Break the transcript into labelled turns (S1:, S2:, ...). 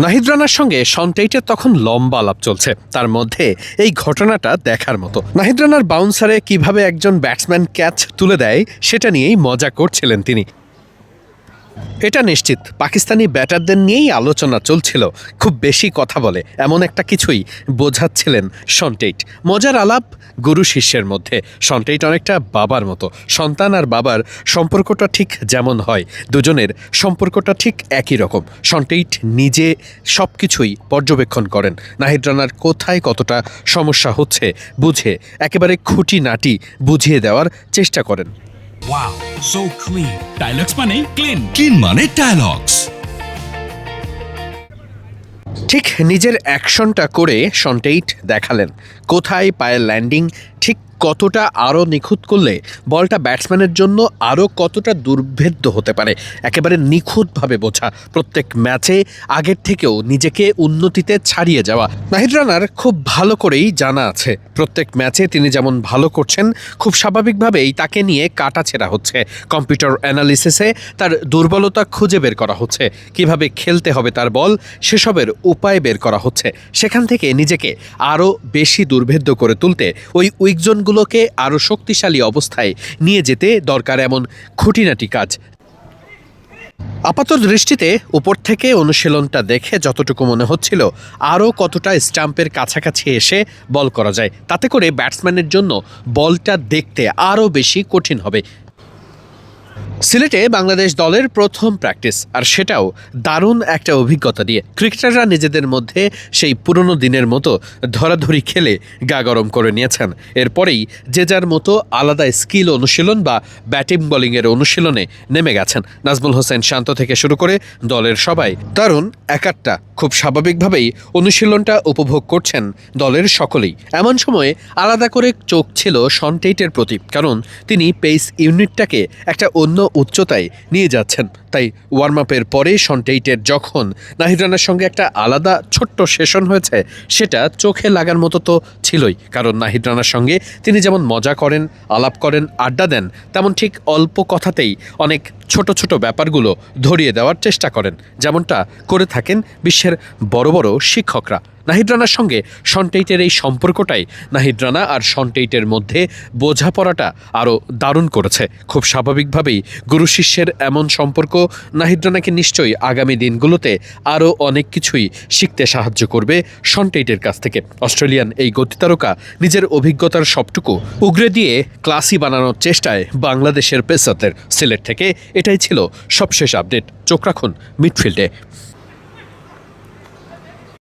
S1: নাহিদ রানার সঙ্গে শন টেইটের তখন লম্বা আলাপ চলছে। তার মধ্যে এই ঘটনাটা দেখার মতো। নাহিদ রানার বাউন্সারে কিভাবে একজন ব্যাটসম্যান ক্যাচ তুলে দেয় সেটা নিয়েই মজা করছিলেন তিনি। এটা নিশ্চিত পাকিস্তানি ব্যাটারদের নিয়েই আলোচনা চলছিল। খুব বেশি কথা বলে এমন একটা কিছুই বোঝাচ্ছিলেন শন টেইট। মজার আলাপ গুরু শিষ্যের মধ্যে। শন টেইট অনেকটা বাবার মতো। সন্তান আর বাবার সম্পর্কটা ঠিক যেমন হয়, দুজনের সম্পর্কটা ঠিক একই রকম। শন টেইট নিজে সব কিছুই পর্যবেক্ষণ করেন। নাহিদ রানার কোথায় কতটা সমস্যা হচ্ছে বুঝে একেবারে খুঁটিনাটি বুঝিয়ে দেওয়ার চেষ্টা করেন।
S2: Wow, so clean. Dialogues মানে clean. Clean মানে dialogues.
S1: ঠিক নিজের অ্যাকশনটা করে শন টেইট দেখালেন কোথায় পায়ের ল্যান্ডিং ঠিক কতটা আরও নিখুঁত করলে বলটা ব্যাটসম্যানের জন্য আরও কতটা দুর্ভেদ্য হতে পারে। একেবারে নিখুঁতভাবে বোঝা, প্রত্যেক ম্যাচে আগের থেকেও নিজেকে উন্নতিতে ছাড়িয়ে যাওয়া। নাহিদ রানার খুব ভালো করেই জানা আছে প্রত্যেক ম্যাচে তিনি যেমন ভালো করছেন, খুব স্বাভাবিকভাবেই তাকে নিয়ে কাটাছেঁড়া হচ্ছে। কম্পিউটার অ্যানালিসিসে তার দুর্বলতা খুঁজে বের করা হচ্ছে, কিভাবে খেলতে হবে তার বল সেসবের উপায় বের করা হচ্ছে। সেখান থেকে নিজেকে আরও বেশি দুর্ভেদ্য করে তুলতে ওই উইকজোনগুলোকে আরও শক্তিশালী অবস্থায় নিয়ে যেতে দরকার এমন খুঁটিনাটি কাজ। আপাত দৃষ্টিতে উপর থেকে অনুশীলনটা দেখে যতটুকু মনে হচ্ছিল আরও কতটা স্টাম্পের কাছাকাছি এসে বল করা যায়, তাতে করে ব্যাটসম্যানের জন্য বলটা দেখতে আরও বেশি কঠিন হবে। সিলেটে বাংলাদেশ দলের প্রথম প্র্যাকটিস, আর সেটাও দারুণ একটা অভিজ্ঞতা দিয়ে। ক্রিকেটাররা নিজেদের মধ্যে সেই পুরনো দিনের মতো ধরাধরি খেলে গা গরম করে নিয়েছেন। এরপরেই যে যার মতো আলাদা স্কিল অনুশীলন বা ব্যাটিং বোলিংয়ের অনুশীলনে নেমে গেছেন। নাজমুল হোসেন শান্ত থেকে শুরু করে দলের সবাই দারুণ একাট্টা খুব স্বাভাবিকভাবেই অনুশীলনটা উপভোগ করছেন দলের সকলেই। এমন সময়ে আলাদা করে চোখ ছিল শন টেইটের প্রতি, কারণ তিনি পেস ইউনিটটাকে একটা অন্য উচ্চতায় নিয়ে যাচ্ছেন। তাই ওয়ার্ম আপের পরে শন টেইটের যখন নাহিদ রানার সঙ্গে একটা আলাদা ছোট্ট সেশন হয়েছে, সেটা চোখে লাগার মতো তো ছিলই। কারণ নাহিদ রানার সঙ্গে তিনি যেমন মজা করেন, আলাপ করেন, আড্ডা দেন, তেমন ঠিক অল্প কথাতেই অনেক ছোট ছোট ব্যাপারগুলো ধরিয়ে দেওয়ার চেষ্টা করেন, যেমনটা করে থাকেন বিশ্বের বড় বড় শিক্ষকরা। নাহিদ রানার সঙ্গে শন টেইটের এই সম্পর্কটাই নাহিদ রানা আর শন টেইটের মধ্যে বোঝাপড়াটা আরও দারুণ করেছে। খুব স্বাভাবিকভাবেই গুরু শিষ্যের এমন সম্পর্ক নাহিদ রানাকে নিশ্চয়ই আগামী দিনগুলোতে আরও অনেক কিছুই শিখতে সাহায্য করবে শন টেইটের কাছ থেকে। অস্ট্রেলিয়ান এই গতিতারকা নিজের অভিজ্ঞতার সবটুকু উগরে দিয়ে ক্লাসি বানানোর চেষ্টায় বাংলাদেশের পেসারদের। সিলেট থেকে এটাই ছিল সবশেষ আপডেট। চোখ রাখুন মিডফিল্ডে।